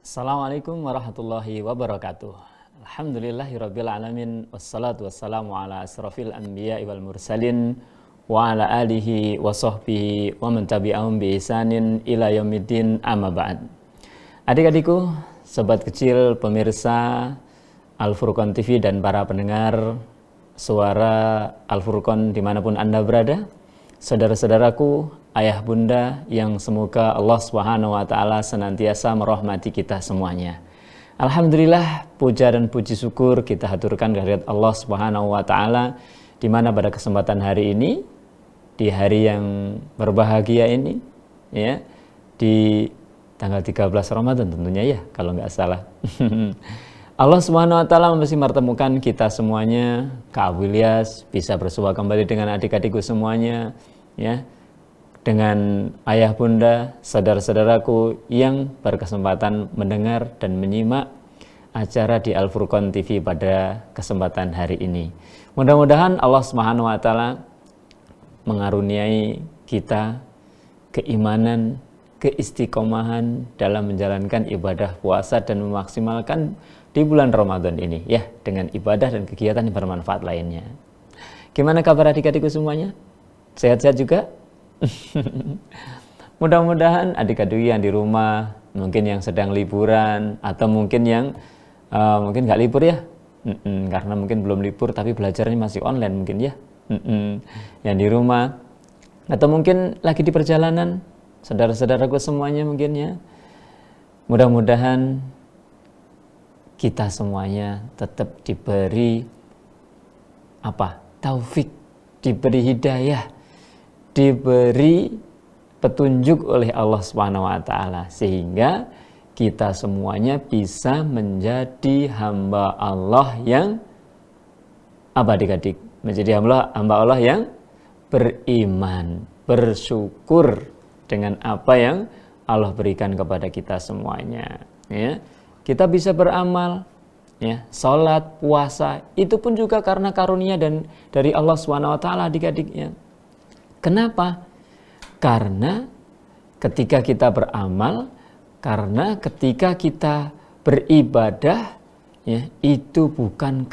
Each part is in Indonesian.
Assalamualaikum warahmatullahi wabarakatuh. Alhamdulillahirabbil alamin wassalatu wassalamu ala asrofil anbiya'i wal mursalin wa ala alihi wa sahbihi wa man tabi'ahum bi ihsanin ila yaumiddin amma ba'd. Adik-adikku, sobat kecil, pemirsa Al-Furqan TV dan para pendengar suara Al-Furqan dimanapun Anda berada, saudara-saudaraku, ayah bunda yang semoga Allah Subhanahu wa taala senantiasa merahmati kita semuanya. Alhamdulillah, puja dan puji syukur kita haturkan kehadirat Allah Subhanahu wa taala di mana pada kesempatan hari ini, di hari yang berbahagia ini, ya, di tanggal 13 Ramadan tentunya ya, kalau nggak salah. Allah Subhanahu wa taala masih mempertemukan kita semuanya, Kak Abu Ilyas bisa bersua kembali dengan adik-adikku semuanya, ya, dengan ayah bunda, saudara-saudaraku yang berkesempatan mendengar dan menyimak acara di Al-Furqan TV pada kesempatan hari ini. Mudah-mudahan Allah Subhanahu wa taala mengaruniai kita keimanan, keistiqomahan dalam menjalankan ibadah puasa dan memaksimalkan di bulan Ramadan ini, ya, dengan ibadah dan kegiatan yang bermanfaat lainnya. Gimana kabar adik-adikku semuanya? Sehat-sehat juga? Mudah-mudahan adik-adik yang di rumah, mungkin yang sedang liburan, atau mungkin yang mungkin nggak libur ya, karena mungkin belum libur tapi belajarnya masih online mungkin ya, yang di rumah, atau mungkin lagi di perjalanan, saudara-saudaraku semuanya mungkin ya. Mudah-mudahan kita semuanya tetap diberi taufik, diberi hidayah, diberi petunjuk oleh Allah Subhanahu wa taala sehingga kita semuanya bisa menjadi hamba Allah yang adik-adik, menjadi hamba Allah yang beriman, bersyukur dengan apa yang Allah berikan kepada kita semuanya, ya. Kita bisa beramal, ya, salat, puasa, itu pun juga karena karunia dan dari Allah Subhanahu wa taala adik-adiknya. Kenapa? Karena ketika kita beramal, karena ketika kita beribadah, ya, itu bukan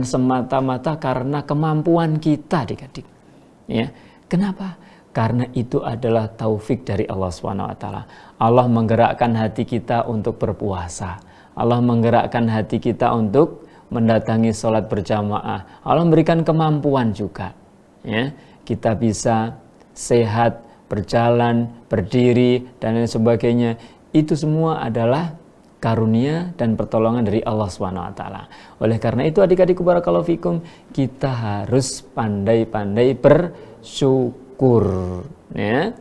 semata-mata karena kemampuan kita, adik-adik. Ya. Kenapa? Karena itu adalah taufik dari Allah Subhanahu wa taala. Allah menggerakkan hati kita untuk berpuasa. Allah menggerakkan hati kita untuk mendatangi sholat berjamaah. Allah memberikan kemampuan juga, ya. Kita bisa sehat, berjalan, berdiri, dan lain sebagainya. Itu semua adalah karunia dan pertolongan dari Allah SWT. Oleh karena itu adik-adikku barakallahu fikum, kita harus pandai-pandai bersyukur, ya.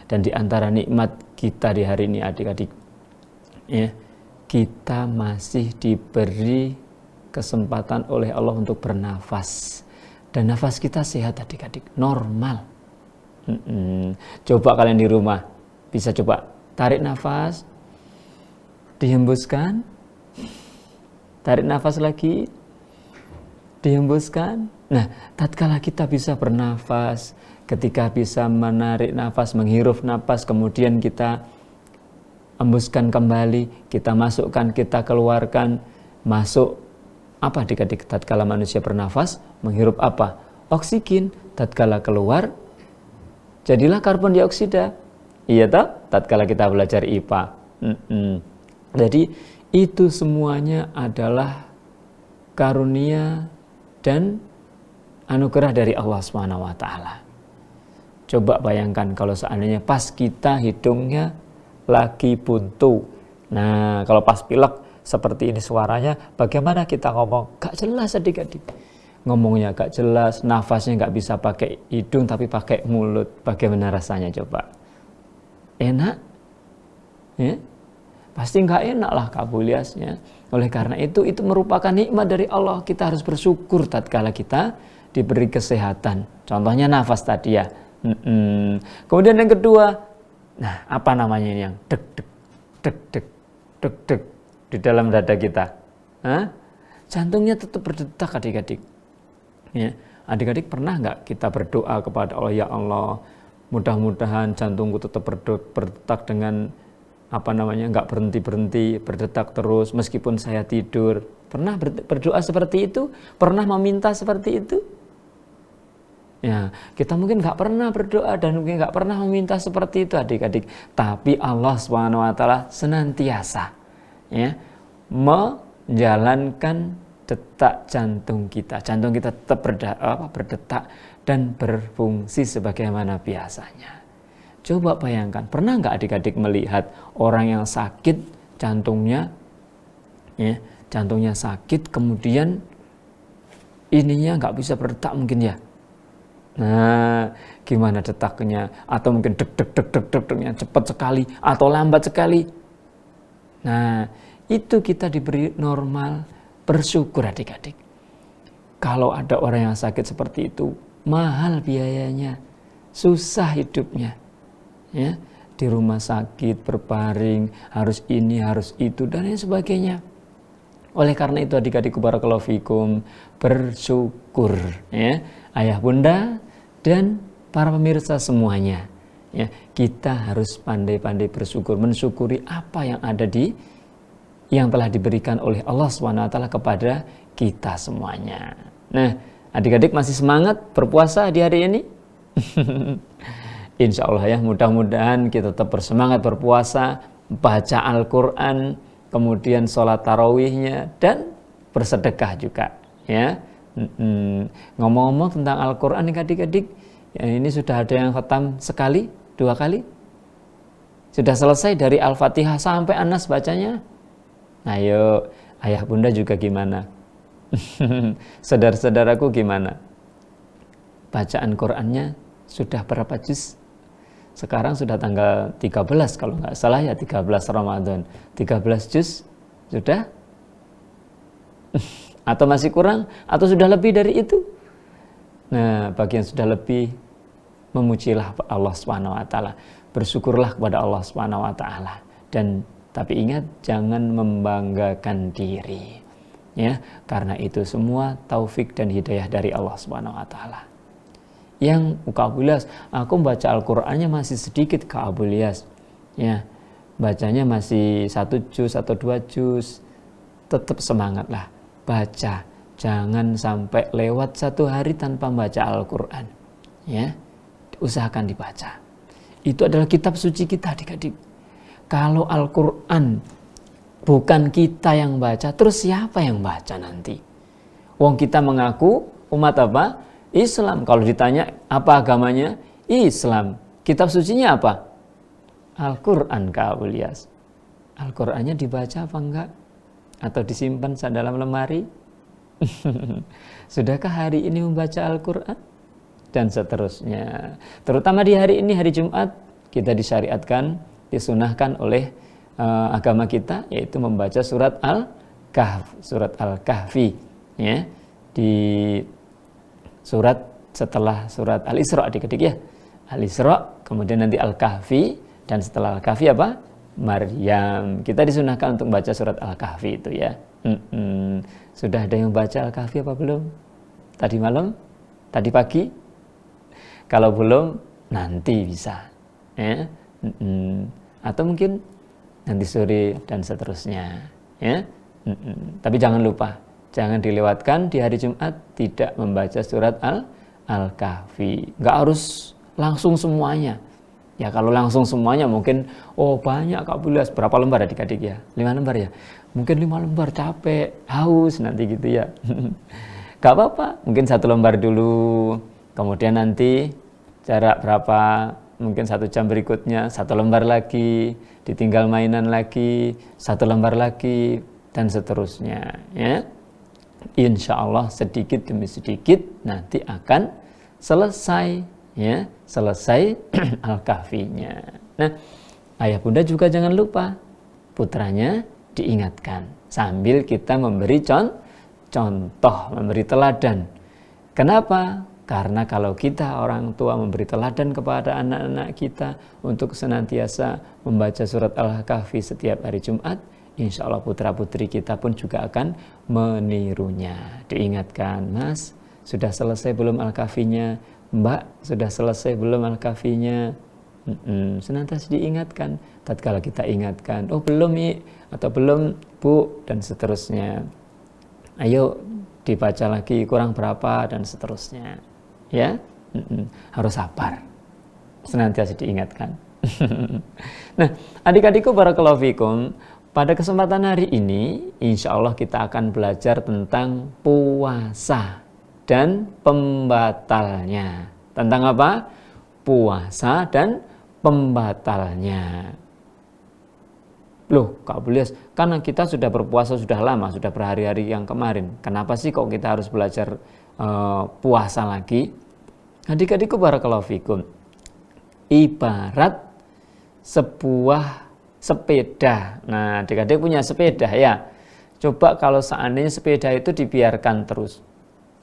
Dan di antara nikmat kita di hari ini adik-adik, ya, kita masih diberi kesempatan oleh Allah untuk bernafas. Dan nafas kita sehat adik-adik, normal. Coba kalian di rumah, bisa coba tarik nafas, dihembuskan, tarik nafas lagi, dihembuskan. Nah, tatkala kita bisa bernafas, ketika bisa menarik nafas, menghirup nafas, kemudian kita hembuskan kembali, kita masukkan, kita keluarkan, masuk. Apa adik-adik tatkala manusia bernafas, menghirup apa? Oksigen. Tatkala keluar, jadilah karbon dioksida. Iya toh? Tatkala kita belajar IPA. Jadi itu semuanya adalah karunia dan anugerah dari Allah Subhanahu wa taala. Coba bayangkan kalau seandainya pas kita hidungnya lagi buntu. Nah, kalau pas pilek seperti ini suaranya, bagaimana kita ngomong? Gak jelas adik-adik. Ngomongnya gak jelas, nafasnya gak bisa pakai hidung tapi pakai mulut. Bagaimana rasanya coba? Enak? Ya? Pasti gak enak lah Kak Abu Ilyas, ya. Oleh karena itu merupakan nikmat dari Allah. Kita harus bersyukur tatkala kita diberi kesehatan. Contohnya nafas tadi ya. Kemudian yang kedua, nah apa namanya ini yang deg-deg, deg-deg, deg-deg di dalam dada kita, jantungnya tetap berdetak adik-adik. Ya, adik-adik pernah nggak kita berdoa kepada Allah, ya Allah, mudah-mudahan jantungku tetap berdetak dengan nggak berhenti berdetak terus meskipun saya tidur. Pernah berdoa seperti itu? Pernah meminta seperti itu? Ya, kita mungkin nggak pernah berdoa dan mungkin nggak pernah meminta seperti itu adik-adik. Tapi Allah SWT senantiasa ya menjalankan detak jantung kita. Jantung kita tetap berdetak dan berfungsi sebagaimana biasanya. Coba bayangkan, pernah nggak adik-adik melihat orang yang sakit jantungnya, ya, jantungnya sakit, kemudian ininya nggak bisa berdetak mungkin ya. Nah, gimana detaknya? Atau mungkin deg-deg-deg-deg-degnya cepat sekali atau lambat sekali. Nah, itu kita diberi normal, bersyukur adik-adik. Kalau ada orang yang sakit seperti itu, mahal biayanya, susah hidupnya. Ya, di rumah sakit, berbaring, harus ini, harus itu, dan lain sebagainya. Oleh karena itu adik-adikku barakallahu fikum, bersyukur ya, ayah bunda dan para pemirsa semuanya. Ya, kita harus pandai-pandai bersyukur, mensyukuri apa yang ada yang telah diberikan oleh Allah SWT kepada kita semuanya. Nah, adik-adik masih semangat berpuasa di hari ini? Insya Allah ya, mudah-mudahan kita tetap bersemangat berpuasa, baca Al-Quran, kemudian sholat tarawihnya, dan bersedekah juga. Ya, ngomong-ngomong tentang Al-Quran nih adik-adik, ya, ini sudah ada yang khatam sekali, 2 kali, sudah selesai dari Al-Fatihah sampai An-Nas bacanya. Ayo, ayah bunda juga gimana? Saudara-saudaraku gimana? Bacaan Qurannya sudah berapa juz? Sekarang sudah tanggal 13 kalau nggak salah ya, 13 Ramadan. 13 juz sudah? Atau masih kurang? Atau sudah lebih dari itu? Nah, bagi yang sudah lebih, memujilah Allah SWT. Bersyukurlah kepada Allah SWT. Dan tapi ingat, jangan membanggakan diri. Ya, karena itu semua taufik dan hidayah dari Allah SWT. Yang Kak Abu Ilyas, aku baca Al-Qur'annya masih sedikit Kak Abu Ilyas. Ya, bacanya masih 1 juz atau 2 juz. Tetap semangatlah baca. Jangan sampai lewat 1 hari tanpa baca Al-Qur'an. Ya, usahakan dibaca. Itu adalah kitab suci kita adik-adik. Kalau Al-Qur'an bukan kita yang baca, terus siapa yang baca nanti? Wong kita mengaku umat apa? Islam. Kalau ditanya apa agamanya? Islam. Kitab sucinya apa? Al-Quran Kak Abu Ilyas. Al-Qurannya dibaca apa enggak? Atau disimpan dalam lemari? Sudahkah hari ini membaca Al-Quran? Dan seterusnya. Terutama di hari ini, hari Jumat, kita disyariatkan, disunahkan oleh agama kita, yaitu membaca surat Al-Kahfi. Ya, di surat setelah surat Al-Isra adik-adik ya. Al-Isra, kemudian nanti Al-Kahfi, dan setelah Al-Kahfi apa? Maryam. Kita disunahkan untuk baca surat Al-Kahfi itu ya. Sudah ada yang baca Al-Kahfi apa belum? Tadi malam? Tadi pagi? Kalau belum, nanti bisa. Ya. Atau mungkin nanti sore dan seterusnya. Ya. Tapi jangan lupa, jangan dilewatkan di hari Jumat tidak membaca surat Al-Kahfi. Nggak harus langsung semuanya. Ya kalau langsung semuanya mungkin, banyak Kak Abu Ilyas, berapa lembar adik-adik ya? 5 lembar ya? Mungkin 5 lembar capek, haus nanti gitu ya. Gak apa-apa, mungkin 1 lembar dulu. Kemudian nanti jarak berapa, mungkin 1 jam berikutnya 1 lembar lagi, ditinggal mainan lagi, 1 lembar lagi, dan seterusnya ya. Insya Allah sedikit demi sedikit nanti akan selesai ya, selesai Al-Kahfinya. Nah, ayah bunda juga jangan lupa putranya diingatkan sambil kita memberi contoh, memberi teladan. Kenapa? Karena kalau kita orang tua memberi teladan kepada anak-anak kita untuk senantiasa membaca surat Al-Kahfi setiap hari Jumat, insya Allah putra-putri kita pun juga akan menirunya. Diingatkan, Mas, sudah selesai belum Al-Kahfinya? Mbak, sudah selesai belum Al-Kahfinya? Senantiasa diingatkan. Tatkala kita ingatkan, oh belum atau belum Bu, dan seterusnya. Ayo dibaca lagi kurang berapa dan seterusnya. Ya, harus sabar. Senantiasa diingatkan. Nah, adik-adikku barakallahu fikum, pada kesempatan hari ini insya Allah kita akan belajar tentang puasa dan pembatalnya. Tentang apa? Puasa dan pembatalnya. Loh, Kak Bulias, karena kita sudah berpuasa sudah lama, sudah berhari-hari yang kemarin. Kenapa sih kok kita harus belajar puasa lagi? Adik-adikku barakallahu fikum, ibarat sebuah sepeda. Nah, adik-adik punya sepeda ya. Coba kalau seandainya sepeda itu dibiarkan terus.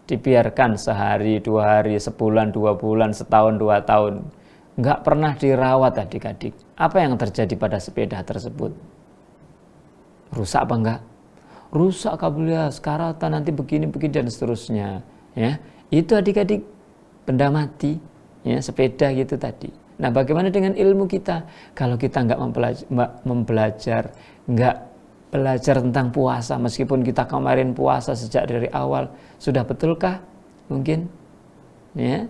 Dibiarkan sehari, 2 hari, sebulan, 2 bulan, setahun, 2 tahun. Nggak pernah dirawat adik-adik. Apa yang terjadi pada sepeda tersebut? Rusak apa enggak? Rusak kabelnya, sekaratan, nanti begini dan seterusnya. Ya, itu adik-adik benda mati. Ya, sepeda gitu tadi. Nah, bagaimana dengan ilmu kita? Kalau kita nggak nggak belajar tentang puasa, meskipun kita kemarin puasa sejak dari awal, sudah betulkah? Mungkin, ya.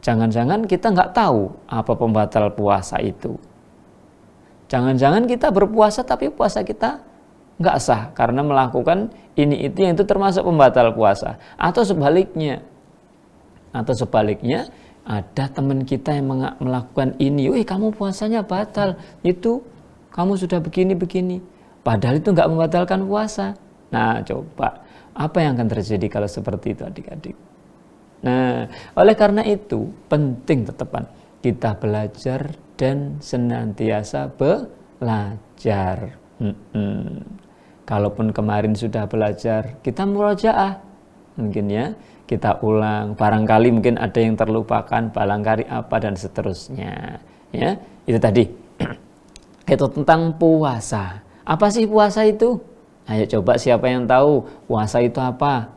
Jangan-jangan kita nggak tahu apa pembatal puasa itu. Jangan-jangan kita berpuasa tapi puasa kita nggak sah karena melakukan ini itu yang itu termasuk pembatal puasa. Atau sebaliknya, ada teman kita yang melakukan ini, wih kamu puasanya batal, itu kamu sudah begini-begini. Padahal itu nggak membatalkan puasa. Nah, coba, apa yang akan terjadi kalau seperti itu adik-adik? Nah, oleh karena itu, penting tetepan kita belajar dan senantiasa belajar. Kalaupun kemarin sudah belajar, kita murojaah. Mungkin ya, kita ulang, barangkali mungkin ada yang terlupakan, barangkali apa dan seterusnya. Ya, itu tadi. Itu tentang puasa. Apa sih puasa itu? Ayo coba siapa yang tahu puasa itu apa?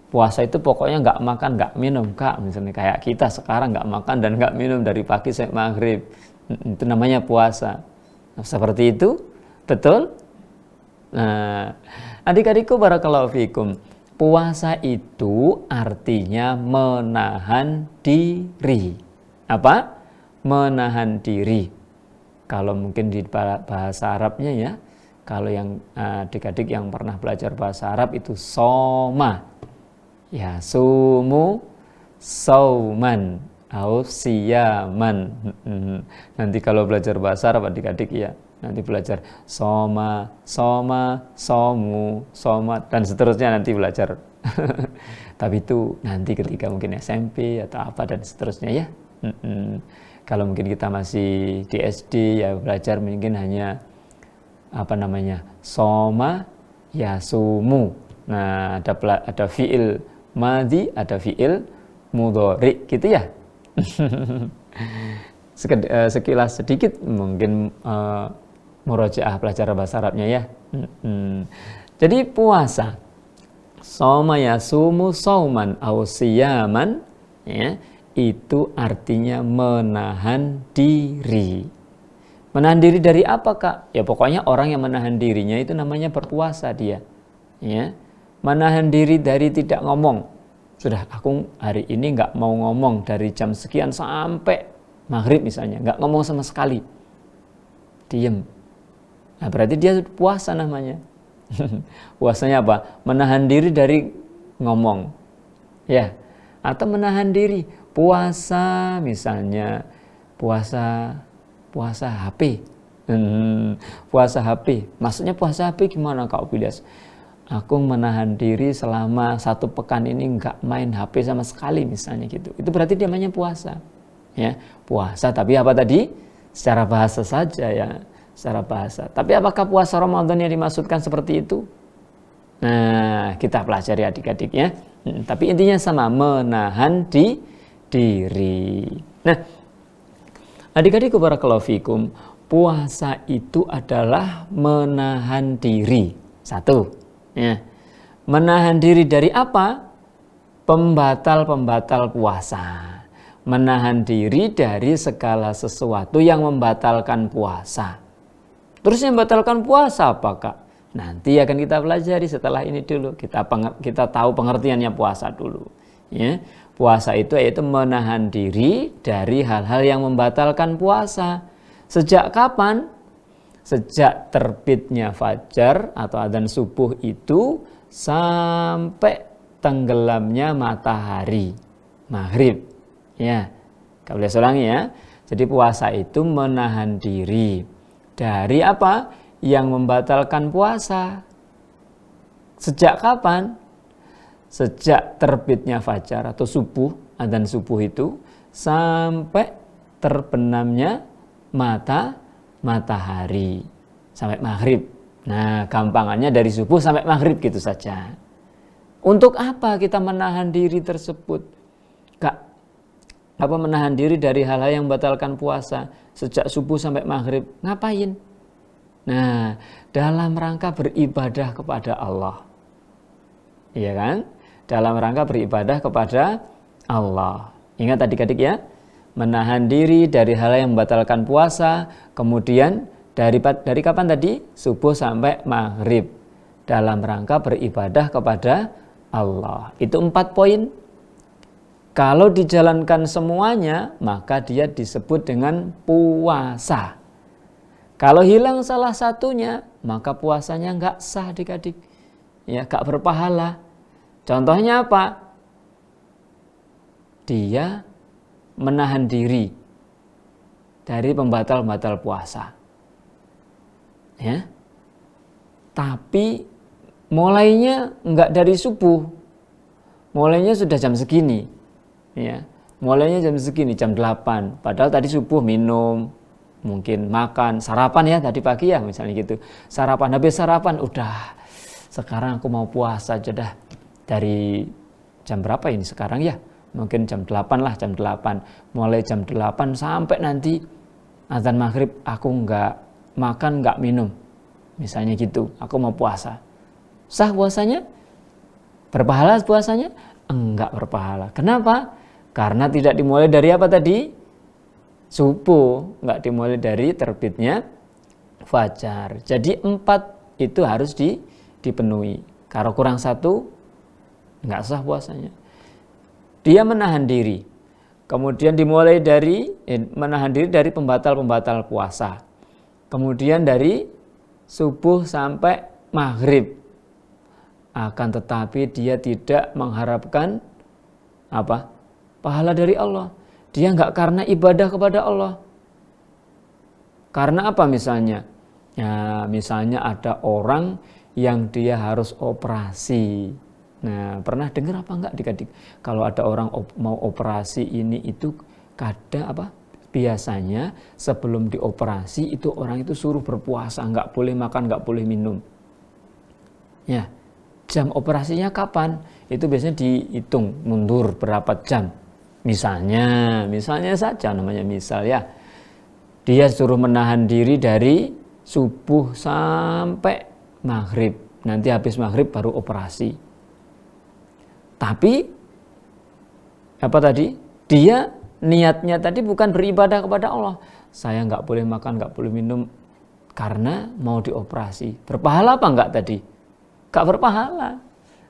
Puasa itu pokoknya nggak makan, nggak minum, Kak. Misalnya kayak kita sekarang nggak makan dan nggak minum dari pagi sampai maghrib. Itu namanya puasa. Nah, seperti itu, betul? Nah, adik-adikku barakallahu fikum. Puasa itu artinya menahan diri. Apa? Menahan diri. Kalau mungkin di bahasa Arabnya ya, kalau yang adik-adik yang pernah belajar bahasa Arab itu soma. Ya, sumu sauman au siyaman. Nanti kalau belajar bahasa Arab adik-adik ya, nanti belajar soma, somu, soma dan seterusnya nanti belajar. Tapi itu nanti ketika mungkin SMP atau apa dan seterusnya ya. Kalau mungkin kita masih di SD ya belajar mungkin hanya soma yasumu. Nah, ada fiil madhi, ada fiil mudhari gitu ya. Sekilas sedikit mungkin murojaah pelajaran bahasa Arabnya ya. Jadi puasa, soma yasumu sauman au siyaman, ya, itu artinya menahan diri. Menahan diri dari apa, Kak? Ya pokoknya orang yang menahan dirinya itu namanya berpuasa dia. Ya. Menahan diri dari tidak ngomong. Sudah, aku hari ini nggak mau ngomong dari jam sekian sampai maghrib misalnya, nggak ngomong sama sekali, diem. Nah, berarti dia puasa namanya. Puasanya apa? Menahan diri dari ngomong, ya. Atau menahan diri puasa misalnya puasa HP. Puasa HP. Maksudnya puasa HP gimana, Kak Bilas? Aku menahan diri selama 1 pekan ini nggak main HP sama sekali misalnya gitu. Itu berarti dia namanya puasa. Ya, puasa tapi apa tadi? Secara bahasa saja ya, secara bahasa. Tapi apakah puasa Ramadan yang dimaksudkan seperti itu? Nah, kita pelajari adik-adik ya. Tapi intinya sama, menahan diri. Nah, adik-adikku barakallahu fikum, puasa itu adalah menahan diri. 1. Ya. Menahan diri dari apa? Pembatal puasa. menahan diri dari segala sesuatu yang membatalkan puasa. Terus yang membatalkan puasa apa, Kak? Nanti akan kita pelajari setelah ini dulu. Kita tahu pengertiannya puasa dulu. Ya. Puasa itu yaitu menahan diri dari hal-hal yang membatalkan puasa. Sejak kapan? Sejak terbitnya fajar atau adzan subuh itu sampai tenggelamnya matahari maghrib. Ya, Kak boleh ulangi ya. Jadi puasa itu menahan diri dari apa? Yang membatalkan puasa. Sejak kapan? Sejak terbitnya fajar atau subuh, adzan subuh itu sampai terbenamnya matahari sampai maghrib. Nah, gampangannya dari subuh sampai maghrib gitu saja. Untuk apa kita menahan diri tersebut? Kak, apa menahan diri dari hal-hal yang membatalkan puasa sejak subuh sampai maghrib? Ngapain? Nah, dalam rangka beribadah kepada Allah. Iya kan? Dalam rangka beribadah kepada Allah. Ingat adik-adik ya, menahan diri dari hal yang membatalkan puasa, kemudian dari kapan tadi? Subuh sampai maghrib. Dalam rangka beribadah kepada Allah. Itu 4 poin. Kalau dijalankan semuanya, maka dia disebut dengan puasa. Kalau hilang salah satunya, maka puasanya nggak sah adik-adik. Ya, nggak berpahala. Contohnya apa? Dia menahan diri dari pembatal-pembatal puasa. Ya. Tapi mulainya nggak dari subuh. Mulainya sudah jam segini. Ya. Mulainya jam segini, jam 8. Padahal tadi subuh minum, mungkin makan, sarapan ya tadi pagi ya misalnya gitu. Sarapan, habis sarapan udah. Sekarang aku mau puasa aja dah. Dari jam berapa ini sekarang ya? Mungkin jam 8 lah, jam 8. Mulai jam 8 sampai nanti azan maghrib aku nggak makan, nggak minum. Misalnya gitu, aku mau puasa. Sah puasanya? Berpahala puasanya? Enggak berpahala. Kenapa? Karena tidak dimulai dari apa tadi? Subuh. Enggak dimulai dari terbitnya fajar. Jadi 4 itu harus dipenuhi. Kalau kurang 1, enggak sah puasanya. Dia menahan diri. Kemudian dimulai dari menahan diri dari pembatal-pembatal puasa. Kemudian dari subuh sampai maghrib. Akan tetapi dia tidak mengharapkan apa? Pahala dari Allah. Dia enggak karena ibadah kepada Allah. Karena apa misalnya? Ya, misalnya ada orang yang dia harus operasi. Nah, pernah dengar apa enggak adik-adik? Kalau ada orang mau operasi ini itu kadang apa? Biasanya sebelum dioperasi itu orang itu suruh berpuasa, enggak boleh makan, enggak boleh minum. Ya, jam operasinya kapan? Itu biasanya dihitung mundur berapa jam. Misalnya saja namanya misal ya. Dia suruh menahan diri dari subuh sampai maghrib. Nanti habis maghrib baru operasi. Tapi apa tadi? Dia niatnya tadi bukan beribadah kepada Allah. Saya nggak boleh makan, nggak boleh minum karena mau dioperasi. Berpahala apa enggak tadi? Nggak berpahala.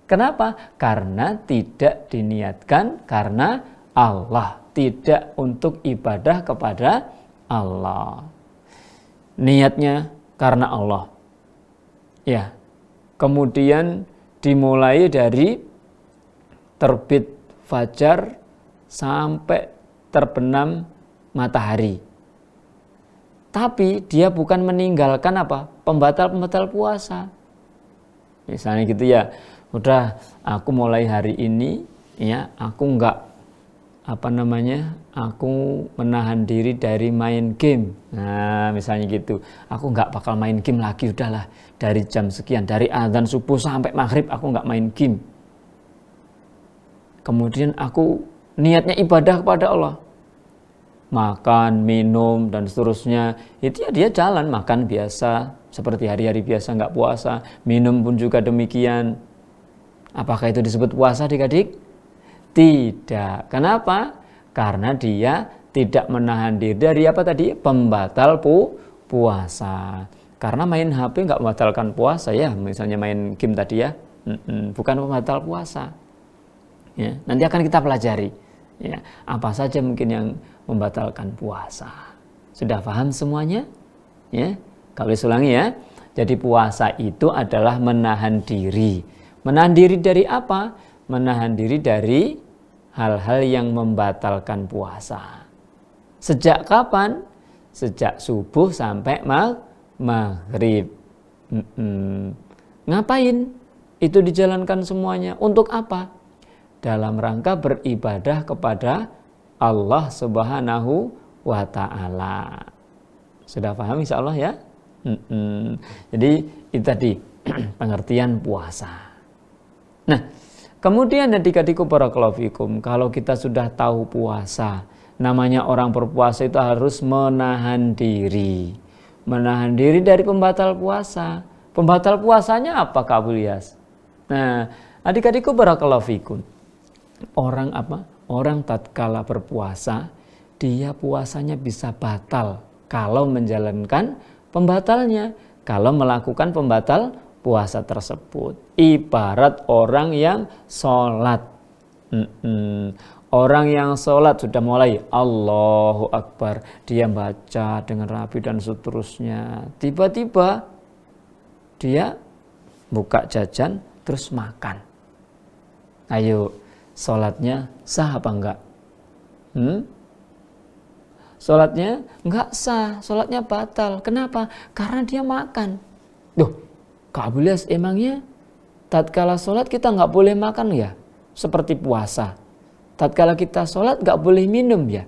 Kenapa? Karena tidak diniatkan karena Allah. Tidak untuk ibadah kepada Allah. Niatnya karena Allah. Ya. Kemudian dimulai dari terbit fajar sampai terbenam matahari. Tapi dia bukan meninggalkan apa? Pembatal-pembatal puasa. Misalnya gitu ya. Udah aku mulai hari ini ya, aku enggak aku menahan diri dari main game. Nah, misalnya gitu. Aku enggak bakal main game lagi, udahlah. Dari jam sekian, dari azan subuh sampai maghrib aku enggak main game. Kemudian aku niatnya ibadah kepada Allah. Makan, minum, dan seterusnya. Itu ya dia jalan, makan biasa. Seperti hari-hari biasa, enggak puasa. Minum pun juga demikian. Apakah itu disebut puasa adik-adik? Tidak. Kenapa? Karena dia tidak menahan diri dari apa tadi? Pembatal puasa. Karena main HP nggak membatalkan puasa ya, misalnya main game tadi ya, bukan pembatal puasa. Ya, nanti akan kita pelajari. Ya, apa saja mungkin yang membatalkan puasa. Sudah paham semuanya? Ya, kalau ulangi ya. Jadi puasa itu adalah menahan diri. Menahan diri dari apa? Menahan diri dari hal-hal yang membatalkan puasa. Sejak kapan? Sejak subuh sampai maghrib. Ngapain? Itu dijalankan semuanya. Untuk apa? Dalam rangka beribadah kepada Allah Subhanahu wa Ta'ala. Sudah paham insya Allah ya? Jadi itu tadi pengertian puasa. Nah, kemudian adik-adikku barakallahu fikum, kalau kita sudah tahu puasa, namanya orang berpuasa itu harus menahan diri. Menahan diri dari pembatal puasa. Pembatal puasanya apa Kak Bulias? Nah, adik-adikku barakallahu fikum, orang apa? Orang tatkala berpuasa, dia puasanya bisa batal kalau menjalankan pembatalnya, kalau melakukan pembatal puasa tersebut. Ibarat orang yang sholat. Orang yang sholat sudah mulai Allahu Akbar, dia baca dengan rapi dan seterusnya. Tiba-tiba dia buka jajan terus makan. Ayo, sholatnya sah apa enggak? Sholatnya enggak sah, sholatnya batal. Kenapa? Karena dia makan. Duh, Kak Bulias, emangnya tatkala sholat kita enggak boleh makan ya? Seperti puasa. Tatkala kita sholat enggak boleh minum ya?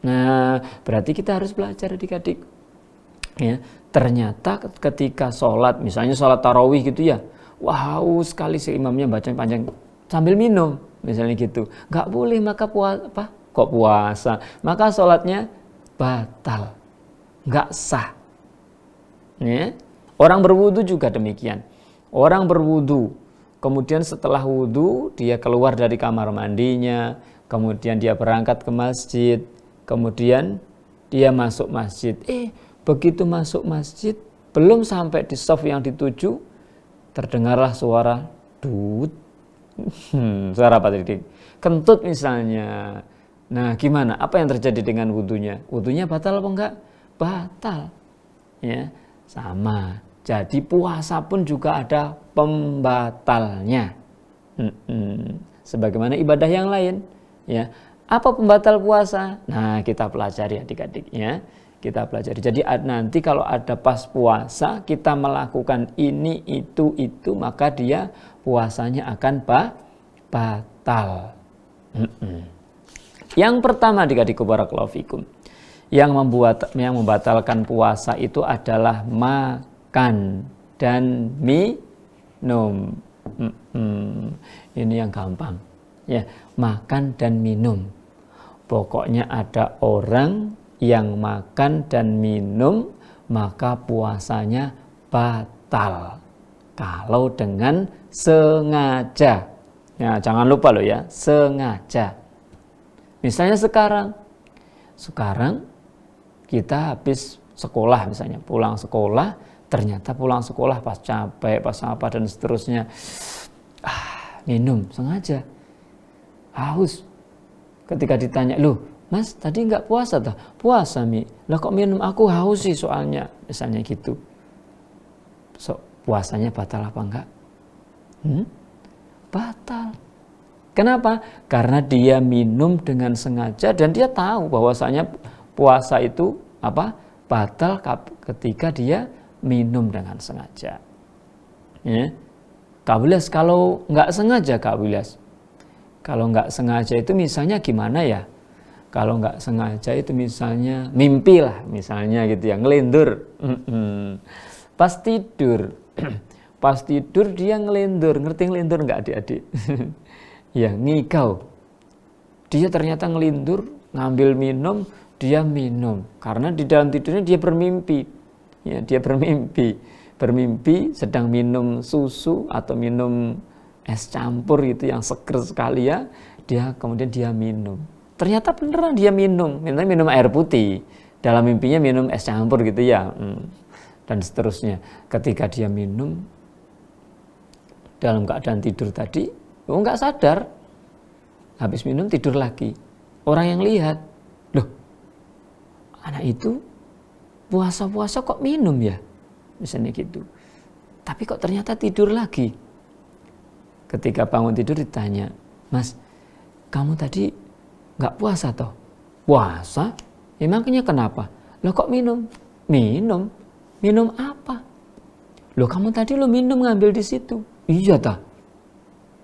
Nah, berarti kita harus belajar adik-adik. Ya, ternyata ketika sholat, misalnya sholat tarawih gitu ya, wah haus sekali si imamnya baca panjang sambil minum, misalnya gitu. Enggak boleh, maka puasa, maka sholatnya batal, nggak sah. Ya. Orang berwudu juga demikian. Orang berwudu, kemudian setelah wudu dia keluar dari kamar mandinya, kemudian dia berangkat ke masjid, kemudian dia masuk masjid. Begitu masuk masjid, belum sampai di shaf yang dituju, terdengarlah suara dut. Suara apa tadi? Kentut misalnya. Nah, gimana? Apa yang terjadi dengan wudunya? Wudunya batal apa enggak? Batal. Ya, sama. Jadi puasa pun juga ada pembatalnya. Sebagaimana ibadah yang lain, ya. Apa pembatal puasa? Nah, kita pelajari adik-adik ya. Kita pelajari. Jadi nanti kalau ada pas puasa kita melakukan ini itu maka dia puasanya akan batal. Yang pertama adik-adikku barakallahu fikum, yang membatalkan puasa itu adalah makan dan minum. Ini yang gampang. Ya, makan dan minum. Pokoknya ada orang yang makan dan minum maka puasanya batal. Kalau dengan sengaja. Ya, jangan lupa loh ya, sengaja. Misalnya sekarang kita habis sekolah misalnya, pulang sekolah, ternyata pulang sekolah pas capek, pas apa dan seterusnya, minum sengaja, haus. Ketika ditanya, loh Mas tadi nggak puasa toh? Puasa Mi. Lah kok minum? Aku haus sih soalnya, misalnya gitu. Puasanya batal apa enggak? Batal. Kenapa? Karena dia minum dengan sengaja dan dia tahu bahwasanya puasa itu batal ketika dia minum dengan sengaja. Ya. Kak Wilas, kalau nggak sengaja Kak Wilas, kalau nggak sengaja itu misalnya gimana ya? Kalau nggak sengaja itu misalnya mimpi lah, misalnya gitu ya, ngelindur. Pas tidur dia ngelindur, ngerti ngelindur nggak adik-adik? Ya, ngigau. Dia ternyata ngelindur, ngambil minum, dia minum. Karena di dalam tidurnya dia bermimpi. Ya, dia bermimpi sedang minum susu atau minum es campur itu yang seger sekali ya. Kemudian dia minum. ternyata beneran dia minum air putih. Dalam mimpinya minum es campur gitu ya. Dan seterusnya. Ketika dia minum dalam keadaan tidur tadi, nggak sadar. Habis minum tidur lagi. Orang yang lihat, loh, anak itu puasa-puasa kok minum ya? Misalnya gitu. Tapi kok ternyata tidur lagi. Ketika bangun tidur ditanya, Mas, kamu tadi nggak puasa toh? Puasa? Emangnya kenapa? Loh kok minum? Minum? Minum apa? Loh kamu tadi lo minum ngambil di situ. Iya tah?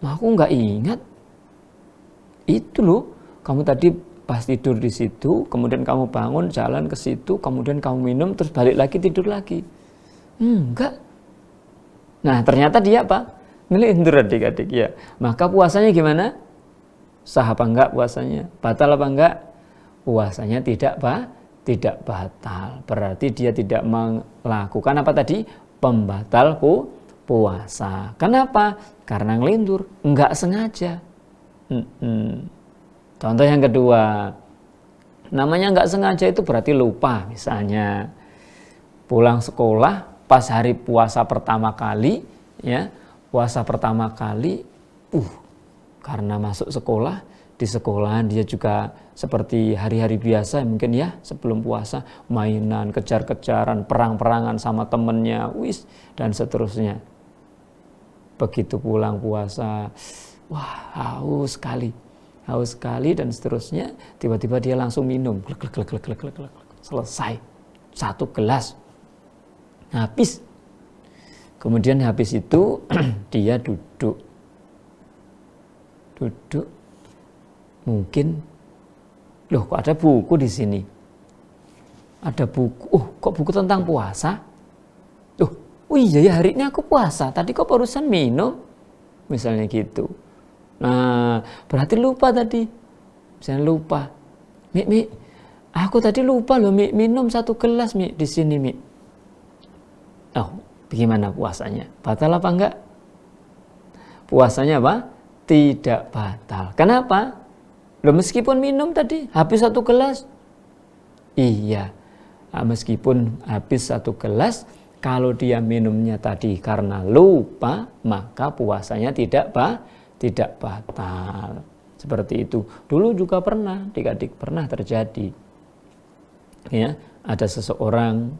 Aku nggak ingat. Itu loh, kamu tadi pas tidur di situ, kemudian kamu bangun jalan ke situ, kemudian kamu minum terus balik lagi tidur lagi. Enggak. Nah ternyata dia apa? Ngelindur adik-adik ya. Maka puasanya gimana? Sah apa enggak puasanya? Batal apa enggak? Puasanya tidak batal. Berarti dia tidak melakukan apa tadi? Pembatal puasa. Kenapa? Karena ngelindur, enggak sengaja. Contoh yang kedua, namanya enggak sengaja itu berarti lupa. Misalnya pulang sekolah pas hari puasa pertama kali, ya puasa pertama kali, karena masuk sekolah, di sekolahan dia juga seperti hari-hari biasa mungkin ya, sebelum puasa mainan, kejar-kejaran, perang-perangan sama temennya, dan seterusnya. Begitu pulang puasa, wah haus sekali dan seterusnya, tiba-tiba dia langsung minum, selesai 1 gelas, habis. Kemudian habis itu dia duduk, mungkin, loh kok ada buku di sini? Ada buku, kok buku tentang puasa? Oh iya ya, hari ini aku puasa, tadi kok barusan minum? Misalnya gitu. Nah, berarti lupa tadi. Misalnya lupa. Mi, aku tadi lupa loh, Mi, minum 1 gelas, Mi, di sini, Mi. Bagaimana puasanya? Batal apa enggak? Puasanya apa? Tidak batal. Kenapa? Loh, meskipun minum tadi habis 1 gelas. Iya. Meskipun habis 1 gelas, kalau dia minumnya tadi karena lupa, maka puasanya tidak batal. Seperti itu. Dulu juga pernah, adik-adik pernah terjadi. Ya, ada seseorang,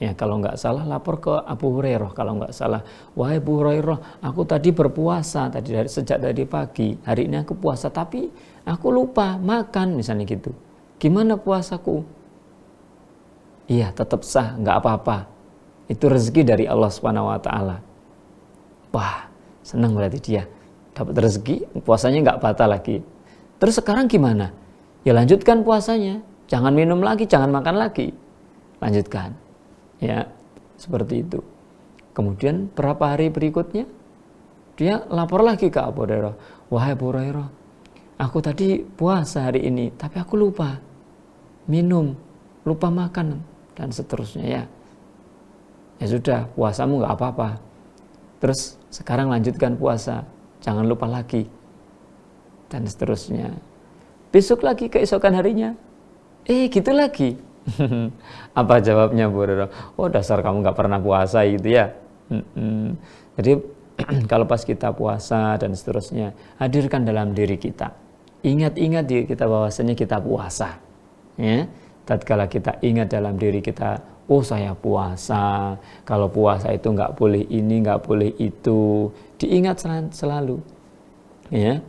ya kalau nggak salah lapor ke Abu Hurairah, kalau nggak salah, wahai Abu Hurairah, aku tadi berpuasa sejak dari pagi, hari ini aku puasa tapi aku lupa makan, misalnya gitu. Gimana puasaku? Iya, tetap sah, nggak apa-apa. Itu rezeki dari Allah SWT. Wah, senang berarti dia dapat rezeki, puasanya nggak batal lagi. Terus sekarang gimana? Ya lanjutkan puasanya, jangan minum lagi, jangan makan lagi, lanjutkan. Ya, seperti itu. Kemudian berapa hari berikutnya dia lapor lagi ke Abu Hurairah, wahai Abu Hurairah, aku tadi puasa hari ini tapi aku lupa minum, lupa makan, dan seterusnya. Ya sudah, puasamu nggak apa-apa, terus sekarang lanjutkan puasa, jangan lupa lagi, dan seterusnya. Besok lagi, keesokan harinya gitu lagi. Apa jawabnya Bu Rero? Oh, dasar kamu nggak pernah puasa gitu ya. Jadi kalau pas kita puasa dan seterusnya, hadirkan dalam diri kita, ingat diri kita bahwasanya kita puasa, ya. Tatkala kita ingat dalam diri kita, oh saya puasa, kalau puasa itu nggak boleh ini, nggak boleh itu, diingat selalu, ya.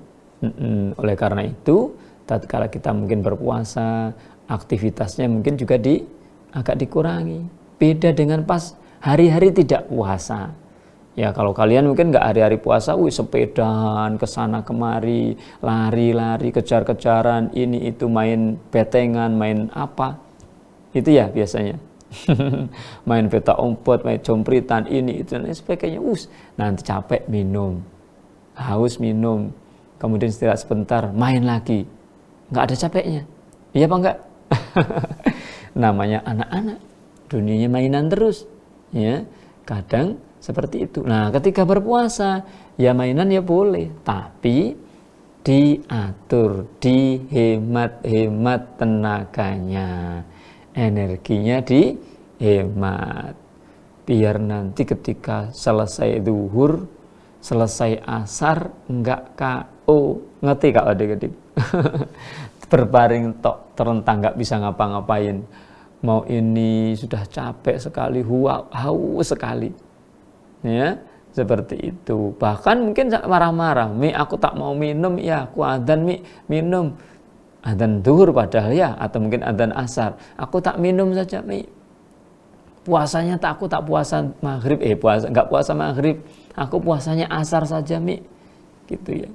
Oleh karena itu, tatkala kita mungkin berpuasa, aktivitasnya mungkin juga agak dikurangi. Beda dengan pas hari-hari tidak puasa. Ya kalau kalian mungkin nggak hari-hari puasa, sepedaan kesana kemari, lari-lari, kejar-kejaran, ini itu, main betengan, main apa, itu ya biasanya. Main peta umpet, main jompritan, ini itu dan sebagainya. Nanti capek minum, haus minum, kemudian istirahat sebentar, main lagi, nggak ada capeknya. Iya apa enggak? Namanya anak-anak, dunianya mainan terus, ya. Kadang seperti itu. Nah, ketika berpuasa, ya mainan ya boleh, tapi diatur, dihemat tenaganya, energinya dihemat. Biar nanti ketika selesai zuhur, selesai asar, enggak KO. Ngerti Kak adik-adik? Berbaring tok, terentang, enggak bisa ngapa-ngapain. Mau ini sudah capek sekali, haus sekali. Ya, seperti itu. Bahkan mungkin marah-marah, Mi aku tak mau minum, ya aku adzan Mi, minum. Adzan zuhur padahal ya, atau mungkin adzan asar. Aku tak minum saja Mi. Puasanya aku tak puasa maghrib, enggak puasa maghrib. Aku puasanya asar saja Mi. Gitu ya.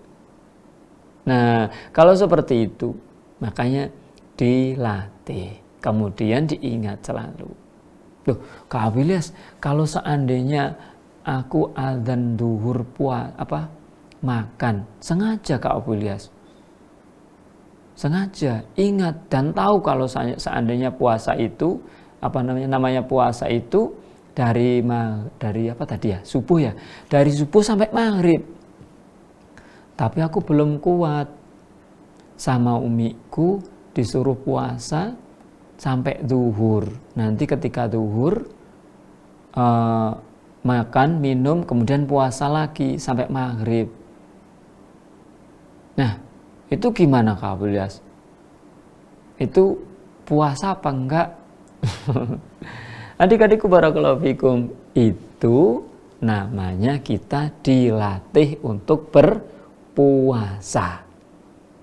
Nah, kalau seperti itu, makanya dilatih. Kemudian diingat selalu. Loh, Kak Abilias, kalau seandainya aku adzan zuhur makan, sengaja Kak Abilias. Sengaja, ingat dan tahu kalau seandainya puasa itu namanya puasa itu dari apa tadi ya? Subuh ya. Dari subuh sampai maghrib. Tapi aku belum kuat. Sama umiku disuruh puasa sampai zuhur. Nanti ketika zuhur makan, minum, kemudian puasa lagi sampai maghrib. Nah, itu gimana Kak Abilias? Itu puasa apa enggak? Adik-adikku barakallahu fikum, itu namanya kita dilatih untuk berpuasa.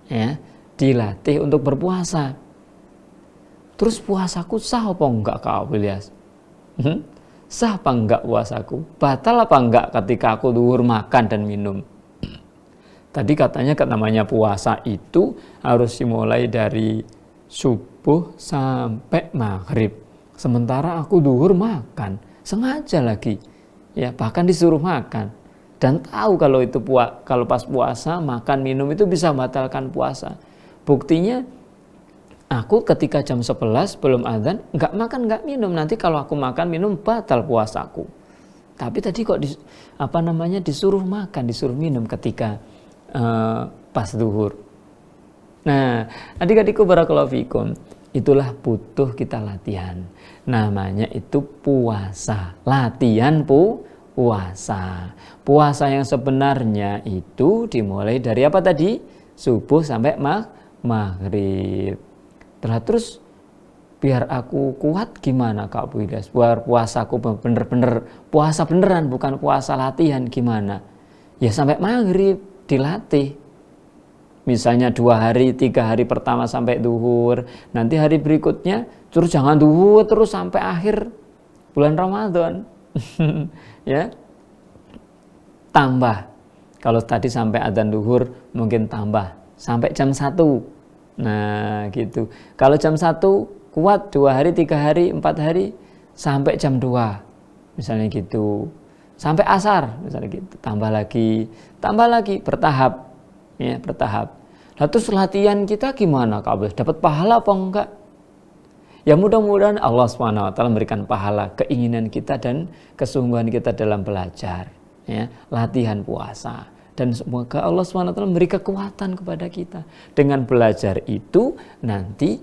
Ya, dilatih untuk berpuasa. Terus puasaku sah apa enggak Kak Abilias? Sah apa enggak puasaku? Batal apa enggak ketika aku zuhur makan dan minum? Tadi katanya namanya puasa itu harus dimulai dari subuh sampai maghrib. Sementara aku zuhur makan, sengaja lagi. Ya, bahkan disuruh makan. Dan tahu kalau itu kalau pas puasa makan minum itu bisa membatalkan puasa. Buktinya aku ketika jam 11 belum adzan, enggak makan, enggak minum. Nanti kalau aku makan minum batal puasaku. Tapi tadi kok disuruh makan, disuruh minum ketika pas zuhur. Nah, adik-adikku barakallahu fikum, itulah butuh kita latihan. Namanya itu puasa. Latihan puasa. Puasa yang sebenarnya itu dimulai dari apa tadi? Subuh sampai maghrib. Terus biar aku kuat gimana Kak Abilias? Biar puasaku bener-bener puasa beneran, bukan puasa latihan, gimana? Ya sampai maghrib dilatih. Misalnya 2 hari, 3 hari pertama sampai zuhur, nanti hari berikutnya terus jangan zuhur terus sampai akhir bulan Ramadan. Ya. Tambah. Kalau tadi sampai adzan zuhur mungkin tambah sampai jam 1. Nah, gitu. Kalau jam 1 kuat 2 hari, 3 hari, 4 hari sampai jam 2. Misalnya gitu. Sampai asar misalnya gitu. Tambah lagi bertahap. Ya, bertahap. Lalu terus latihan kita gimana Kak Abilias? Dapat pahala apa enggak? Ya mudah-mudahan Allah SWT memberikan pahala keinginan kita dan kesungguhan kita dalam belajar. Ya, latihan puasa. Dan semoga Allah SWT memberi kekuatan kepada kita. Dengan belajar itu nanti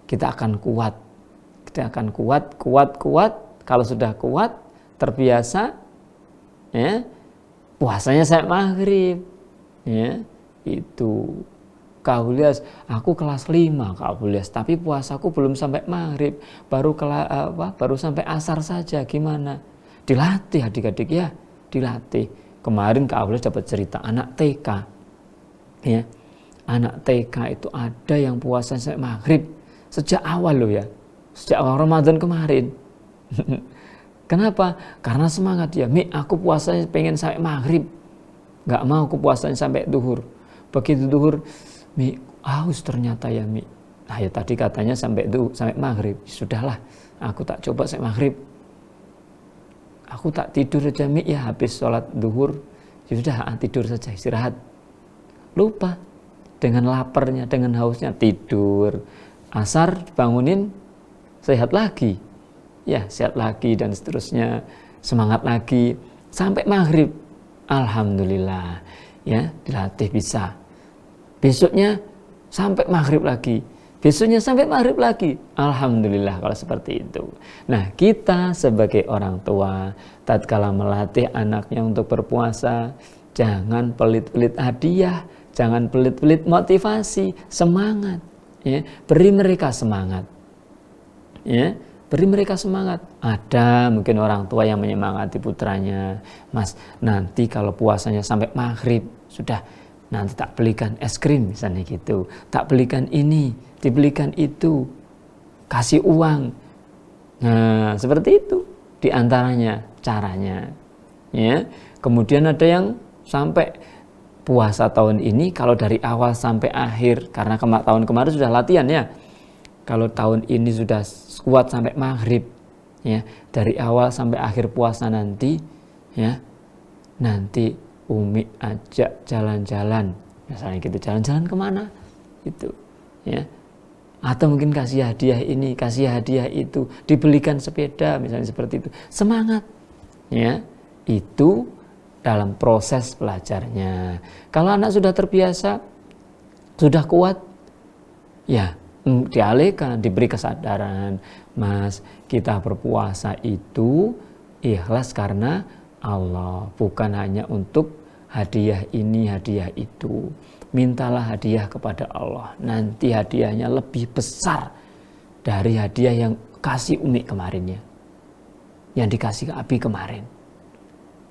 kita akan kuat. Kita akan kuat. Kalau sudah kuat, terbiasa, ya, puasanya sampai maghrib. Ya, itu. Kak Abilias, aku kelas 5 Kak Abilias, tapi puasaku belum sampai maghrib, baru sampai asar saja, gimana? Dilatih adik-adik ya, dilatih. Kemarin Kak Abilias dapat cerita anak TK, ya, anak TK itu ada yang puasa sampai maghrib sejak awal loh ya, sejak awal Ramadan kemarin. Kenapa? Karena semangat dia, Mi aku puasanya pengen sampai maghrib, nggak mau aku puasanya sampai zuhur. Begitu zuhur, Mi haus ternyata ya Mi. Nah ya tadi katanya sampai maghrib. Sudahlah, aku tak coba sampai maghrib. Aku tak tidur aja Mi ya, habis sholat zuhur. Ya sudah tidur saja, istirahat. Lupa dengan laparnya, dengan hausnya tidur. Asar bangunin, sehat lagi. Ya sehat lagi dan seterusnya, semangat lagi sampai maghrib. Alhamdulillah ya, dilatih bisa. besoknya sampai maghrib lagi, besoknya sampai maghrib lagi. Alhamdulillah kalau seperti itu. Nah, kita sebagai orang tua tatkala melatih anaknya untuk berpuasa, jangan pelit-pelit hadiah, jangan pelit-pelit motivasi, semangat. Ya, beri mereka semangat. Ya, beri mereka semangat. Ada mungkin orang tua yang menyemangati putranya, Mas, nanti kalau puasanya sampai maghrib, sudah nanti tak belikan es krim misalnya gitu, tak belikan ini, dibelikan itu, kasih uang. Nah, seperti itu diantaranya caranya. Ya, kemudian ada yang sampai puasa tahun ini kalau dari awal sampai akhir, karena tahun kemarin sudah latihan ya. Kalau tahun ini sudah kuat sampai maghrib, ya, dari awal sampai akhir puasa nanti, ya, nanti Umi ajak jalan-jalan, misalnya gitu, jalan-jalan kemana, itu, ya, atau mungkin kasih hadiah ini, kasih hadiah itu, dibelikan sepeda, misalnya seperti itu, semangat, ya, itu dalam proses belajarnya. Kalau anak sudah terbiasa, sudah kuat, ya, dialihkan, diberi kesadaran, Mas, kita berpuasa itu ikhlas karena Allah, bukan hanya untuk hadiah ini, hadiah itu. Mintalah hadiah kepada Allah, nanti hadiahnya lebih besar dari hadiah yang kasih Umi kemarinnya, yang dikasih Abi kemarin.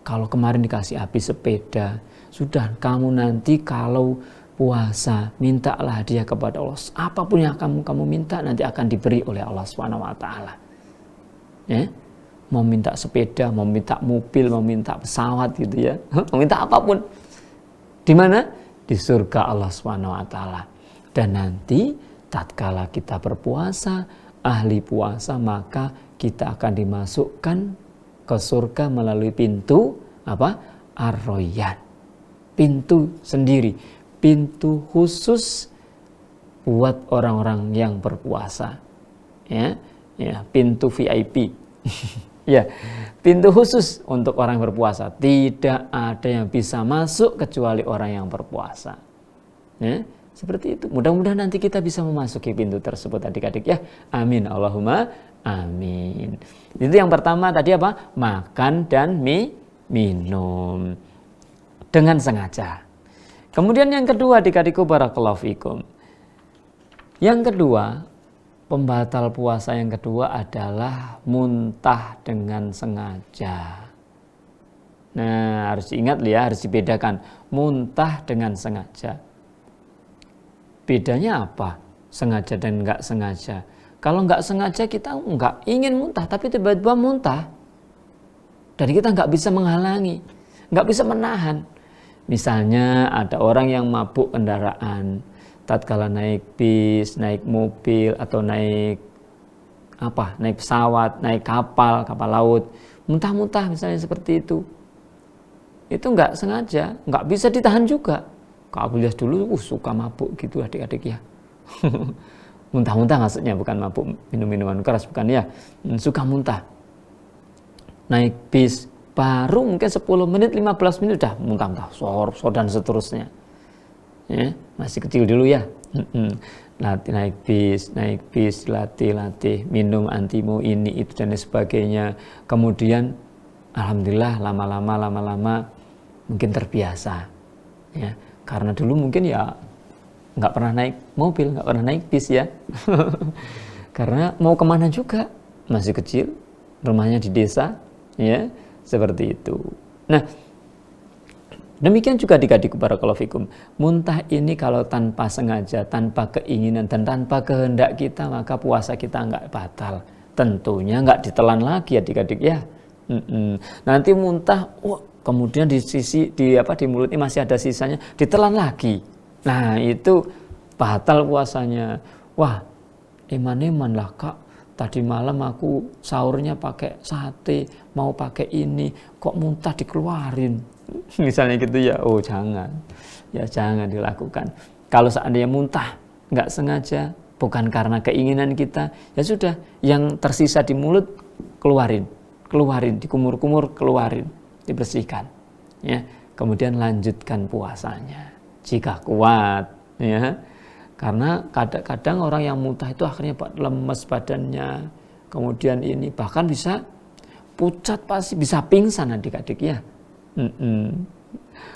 Kalau kemarin dikasih Abi sepeda, sudah kamu nanti kalau puasa, mintalah hadiah kepada Allah. Apapun yang kamu minta nanti akan diberi oleh Allah Subhanahu wa taala. Ya. Mau minta sepeda, mau minta mobil, mau minta pesawat gitu ya. Mau minta apapun. Di mana? Di surga Allah Subhanahu wa taala. Dan nanti tatkala kita berpuasa, ahli puasa, maka kita akan dimasukkan ke surga melalui pintu apa? Ar-Rayyan. Pintu sendiri. Pintu khusus buat orang-orang yang berpuasa, ya, pintu VIP, ya, pintu khusus untuk orang berpuasa. Tidak ada yang bisa masuk kecuali orang yang berpuasa, ya, seperti itu. Mudah-mudahan nanti kita bisa memasuki pintu tersebut, adik-adik ya. Amin, Allahumma amin. Itu yang pertama tadi apa? Makan dan minum dengan sengaja. Kemudian yang kedua, adik-adikku barakallahu fikum. Yang kedua, pembatal puasa yang kedua adalah muntah dengan sengaja. Nah, harus diingat ya, harus dibedakan muntah dengan sengaja. Bedanya apa? Sengaja dan enggak sengaja. Kalau enggak sengaja kita enggak ingin muntah, tapi tiba-tiba muntah. Dan kita enggak bisa menghalangi, enggak bisa menahan. Misalnya ada orang yang mabuk kendaraan, tatkala naik bis, naik mobil, atau naik pesawat, naik kapal laut, muntah-muntah misalnya seperti itu. Itu enggak sengaja, enggak bisa ditahan juga. Kak Abu Ilyas dulu suka mabuk gitu adik-adik ya. Muntah-muntah maksudnya, bukan mabuk minum-minuman keras, bukan ya. Suka muntah. Naik bis, baru mungkin 10 menit, 15 menit udah muntah-muntah, sor dan seterusnya. Ya, masih kecil dulu ya. Naik bis, latih, minum antimo ini, itu dan sebagainya. Kemudian, alhamdulillah lama-lama mungkin terbiasa. Ya, karena dulu mungkin ya nggak pernah naik mobil, nggak pernah naik bis ya. Karena mau kemana juga, masih kecil, rumahnya di desa, ya. Seperti itu. Nah, demikian juga adik-adik barakallahu fikum. Muntah ini kalau tanpa sengaja, tanpa keinginan dan tanpa kehendak kita, maka puasa kita enggak batal. Tentunya enggak ditelan lagi adik-adik ya. Nanti muntah, kemudian di mulut ini masih ada sisanya, ditelan lagi. Nah, itu batal puasanya. Wah, eman-eman lah Kak. Tadi malam aku sahurnya pakai sate, mau pakai ini, kok muntah dikeluarin. Misalnya gitu ya, jangan. Ya jangan dilakukan. Kalau seandainya muntah, nggak sengaja, bukan karena keinginan kita, ya sudah, yang tersisa di mulut, keluarin, dikumur-kumur, keluarin, dibersihkan. Ya, kemudian lanjutkan puasanya. Jika kuat, ya. Karena kadang-kadang orang yang muntah itu akhirnya lemes badannya, kemudian ini bahkan bisa pucat, pasti bisa pingsan adik-adik ya.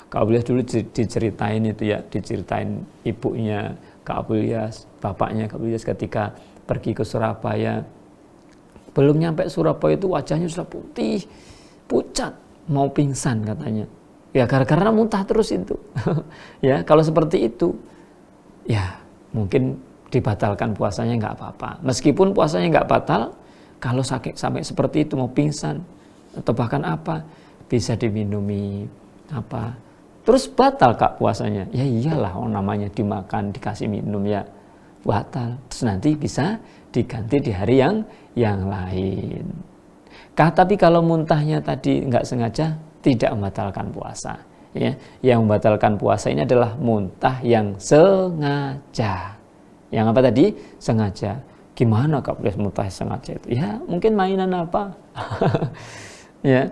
Kak Abu Ilyas dulu diceritain itu ya, diceritain ibunya Kak Abu Ilyas, bapaknya Kak Abu Ilyas ketika pergi ke Surabaya. Belum nyampe Surabaya itu wajahnya sudah putih, pucat, mau pingsan katanya. Ya gara-gara muntah terus itu. Ya, kalau seperti itu, ya mungkin dibatalkan puasanya nggak apa-apa. Meskipun puasanya nggak batal, kalau sakit sampai seperti itu mau pingsan atau bahkan apa, bisa diminumi apa. Terus batal Kak puasanya? Ya iyalah, namanya dimakan dikasih minum ya batal. Terus nanti bisa diganti di hari yang lain. Tapi kalau muntahnya tadi nggak sengaja, tidak membatalkan puasa. Ya, yang membatalkan puasa ini adalah muntah yang sengaja. Yang apa tadi? Sengaja. Gimana Kak boleh muntah sengaja itu? Ya mungkin mainan apa? Ya,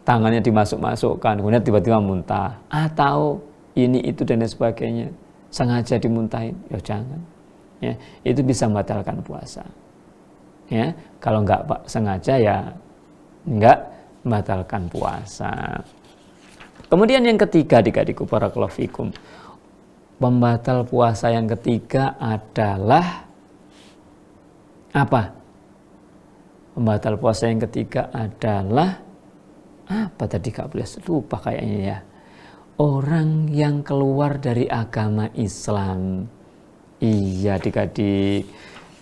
tangannya dimasuk-masukkan, kemudian tiba-tiba muntah. Atau ini itu dan lain sebagainya. Sengaja dimuntahin, ya jangan. Ya, itu bisa membatalkan puasa. Ya, kalau nggak sengaja ya nggak membatalkan puasa. Kemudian yang ketiga, adik-adikku barakallahu fikum, pembatal puasa yang ketiga adalah apa? Pembatal puasa yang ketiga adalah apa tadi Kak Blias? Lupa kayaknya ya. Orang yang keluar dari agama Islam. Iya adik-adik,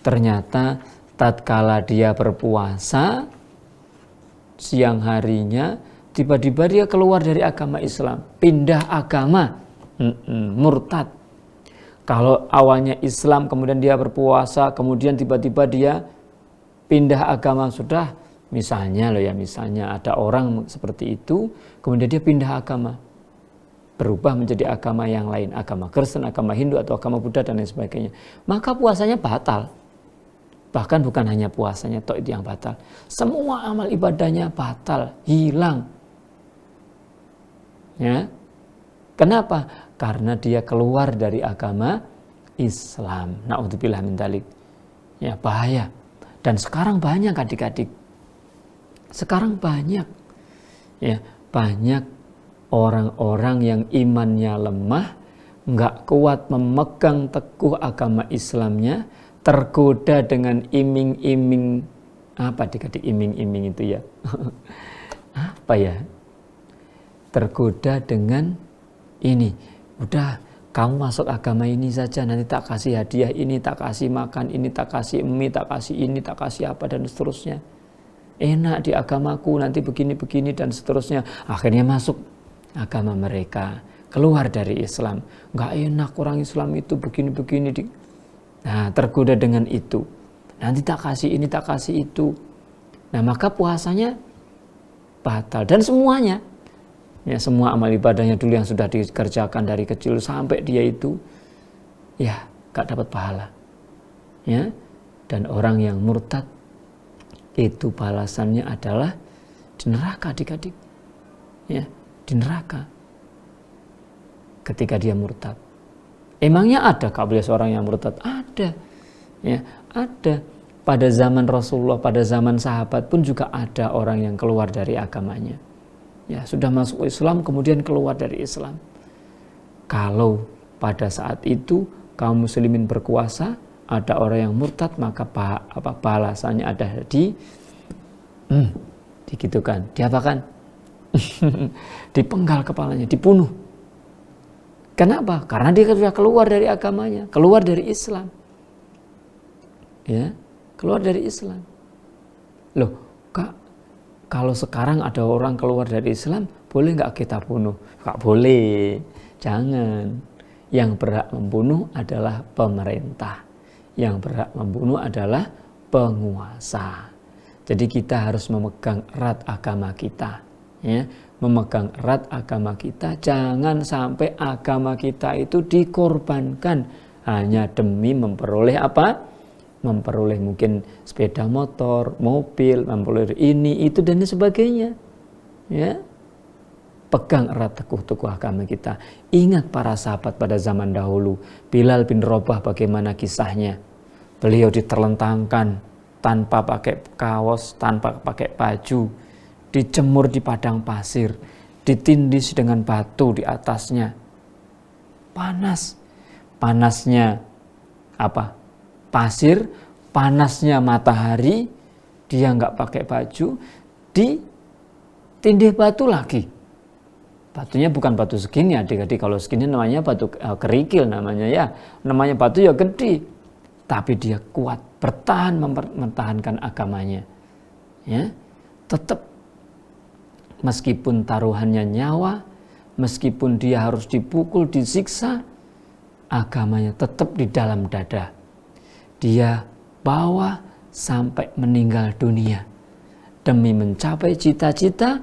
ternyata tatkala dia berpuasa siang harinya, tiba-tiba dia keluar dari agama Islam, pindah agama, murtad. Kalau awalnya Islam, kemudian dia berpuasa, kemudian tiba-tiba dia pindah agama, sudah misalnya ada orang seperti itu, kemudian dia pindah agama, berubah menjadi agama yang lain, agama Kristen, agama Hindu, atau agama Buddha dan lain sebagainya, maka puasanya batal. Bahkan bukan hanya puasanya toh itu yang batal, semua amal ibadahnya batal, hilang. Ya, kenapa? Karena dia keluar dari agama Islam. Na'udzubillah min dzalik. Ya, bahaya. Dan sekarang banyak adik-adik. Sekarang banyak. Ya, banyak orang-orang yang imannya lemah, nggak kuat memegang teguh agama Islamnya, tergoda dengan iming-iming, apa adik-adik iming-iming itu ya? Apa ya? Tergoda dengan ini, udah kamu masuk agama ini saja, nanti tak kasih hadiah ini, tak kasih makan ini, tak kasih mie, tak kasih ini, tak kasih apa dan seterusnya. Enak di agamaku, nanti begini-begini dan seterusnya. Akhirnya masuk agama mereka, keluar dari Islam. Nggak enak orang Islam itu begini-begini. Nah, tergoda dengan itu. Nanti tak kasih ini, tak kasih itu. Nah, maka puasanya batal. Dan semuanya, ya semua amal ibadahnya dulu yang sudah dikerjakan dari kecil sampai dia itu, ya gak dapat pahala. Ya, dan orang yang murtad itu balasannya adalah di neraka adik-adik. Ya, di neraka. Ketika dia murtad. Emangnya ada Kak Blias orang yang murtad? Ada. Ya, ada. Pada zaman Rasulullah, pada zaman sahabat pun juga ada orang yang keluar dari agamanya. Ya, sudah masuk Islam kemudian keluar dari Islam. Kalau pada saat itu kaum muslimin berkuasa, ada orang yang murtad, maka balasannya ada digitukan, diapakan? Dipenggal kepalanya, dibunuh. Kenapa? Karena dia sudah keluar dari agamanya, keluar dari Islam. Ya, keluar dari Islam. Loh, Kak, kalau sekarang ada orang keluar dari Islam, boleh nggak kita bunuh? Nggak boleh, jangan. Yang berhak membunuh adalah pemerintah. Yang berhak membunuh adalah penguasa. Jadi kita harus memegang erat agama kita. Ya, memegang erat agama kita, jangan sampai agama kita itu dikorbankan hanya demi memperoleh apa? Memperoleh mungkin sepeda motor, mobil, memperoleh ini, itu dan sebagainya. Ya. pegang erat teguh agama kita. Ingat para sahabat pada zaman dahulu, Bilal bin Rabah bagaimana kisahnya. Beliau diterlentangkan tanpa pakai kaos, tanpa pakai baju, dijemur di padang pasir, ditindis dengan batu di atasnya. Panas. Panasnya apa? Pasir, panasnya matahari, dia nggak pakai baju, ditindih batu lagi. Batunya bukan batu segini adik-adik, kalau segini namanya batu kerikil namanya ya. Namanya batu ya gede. Tapi dia kuat, bertahan mempertahankan agamanya. Ya, tetap meskipun taruhannya nyawa, meskipun dia harus dipukul, disiksa, agamanya tetap di dalam dada. Dia bawa sampai meninggal dunia. Demi mencapai cita-cita,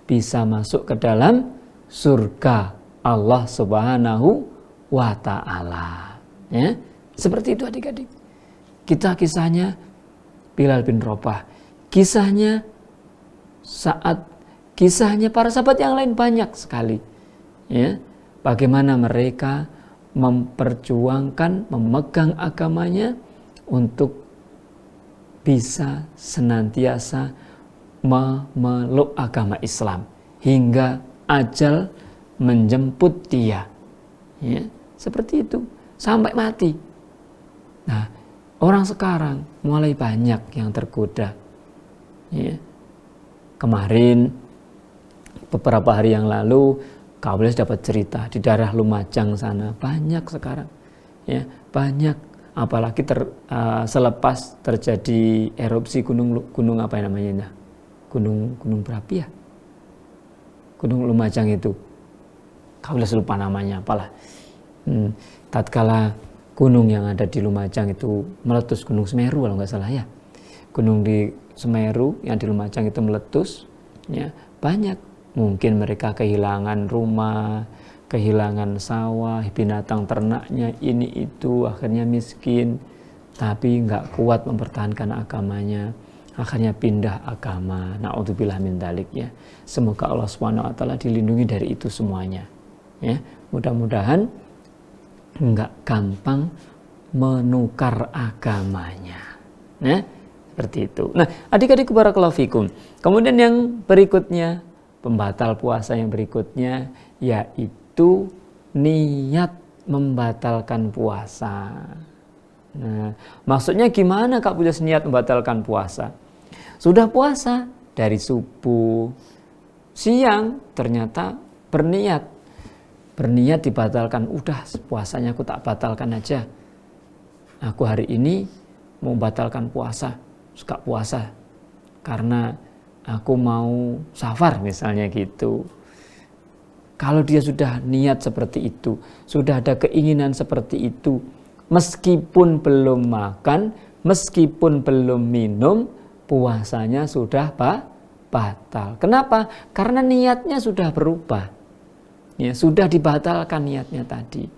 bisa masuk ke dalam surga Allah Subhanahu wa Ta'ala. Ya, seperti itu adik-adik. Kita kisahnya Bilal bin Rabah. Kisahnya para sahabat yang lain banyak sekali. Ya, bagaimana mereka memperjuangkan, memegang agamanya untuk bisa senantiasa memeluk agama Islam hingga ajal menjemput dia. Ya, seperti itu sampai mati. Nah, orang sekarang mulai banyak yang tergoda. Ya. Kemarin beberapa hari yang lalu Kak dapat cerita di daerah Lumajang sana banyak sekarang. Ya, banyak, apalagi selepas terjadi erupsi gunung apa namanya? Gunung berapi ya? Gunung Lumajang itu. Kak lupa namanya apalah. Tatkala gunung yang ada di Lumajang itu meletus, Gunung Semeru kalau nggak salah ya. Gunung di Semeru yang di Lumajang itu meletus, ya, banyak. Mungkin mereka kehilangan rumah, kehilangan sawah, binatang ternaknya, ini itu, akhirnya miskin, tapi nggak kuat mempertahankan agamanya, akhirnya pindah agama. Na'udzubillah min dzalik ya. Semoga Allah SWT dilindungi dari itu semuanya. Ya, mudah-mudahan nggak gampang menukar agamanya. Nah, seperti itu. Nah, adik-adik barakallahu fikum. Kemudian yang berikutnya, pembatal puasa yang berikutnya yaitu niat membatalkan puasa. Nah, maksudnya gimana Kak punya niat membatalkan puasa? Sudah puasa dari subuh, siang ternyata berniat dibatalkan. Udah, puasanya aku tak batalkan aja. Aku hari ini mau batalkan puasa, suka puasa karena aku mau safar misalnya gitu. Kalau dia sudah niat seperti itu, sudah ada keinginan seperti itu, meskipun belum makan, meskipun belum minum, puasanya sudah batal. Kenapa? Karena niatnya sudah berubah. Ya, sudah dibatalkan niatnya tadi.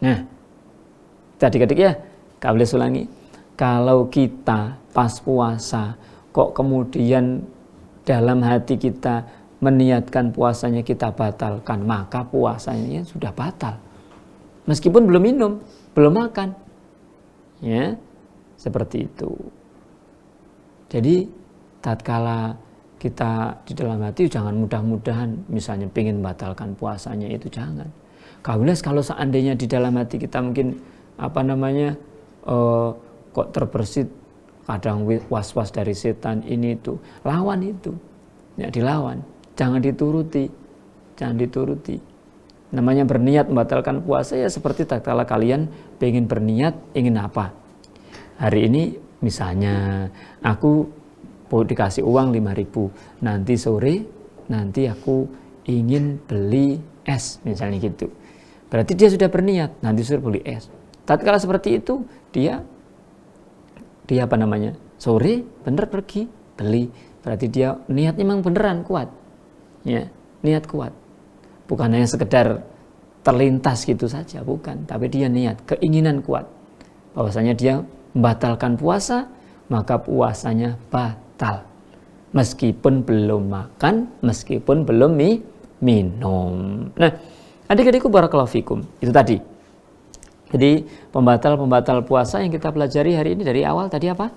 Nah, adik-adik ya, Kak boleh ulangi. Kalau kita pas puasa kok kemudian dalam hati kita meniatkan puasanya kita batalkan, maka puasanya sudah batal. Meskipun belum minum, belum makan. Ya, seperti itu. Jadi tatkala kita di dalam hati jangan mudah-mudahan misalnya pengen batalkan puasanya, itu jangan. Kalau seandainya di dalam hati kita mungkin kok terbersit, kadang was-was dari setan ini itu, lawan itu, ya dilawan, jangan dituruti. Namanya berniat membatalkan puasa ya seperti tatkala kalian pengen berniat ingin apa. Hari ini misalnya aku dikasih uang 5.000, nanti sore nanti aku ingin beli es misalnya gitu. Berarti dia sudah berniat nanti sore beli es. Tatkala seperti itu dia sore bener pergi beli, berarti dia niatnya memang beneran kuat. Ya, niat kuat. Bukan hanya sekedar terlintas gitu saja, bukan, tapi dia niat, keinginan kuat. Bahwasanya dia membatalkan puasa, maka puasanya batal. meskipun belum makan, meskipun belum minum. Nah, adik-adikku barakallahu fikum, itu tadi. Jadi pembatal-pembatal puasa yang kita pelajari hari ini dari awal tadi apa?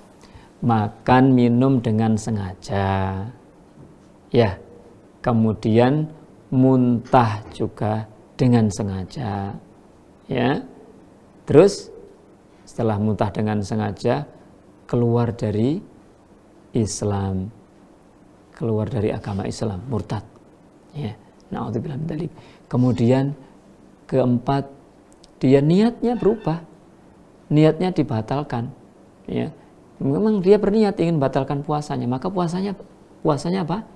Makan minum dengan sengaja. Ya. Kemudian muntah juga dengan sengaja. Ya. Terus setelah muntah dengan sengaja keluar dari Islam. Keluar dari agama Islam, murtad. Ya. Na'udzubillah min dzalik. Kemudian keempat, dia niatnya berubah, niatnya dibatalkan, ya. Memang dia berniat ingin batalkan puasanya, maka puasanya apa?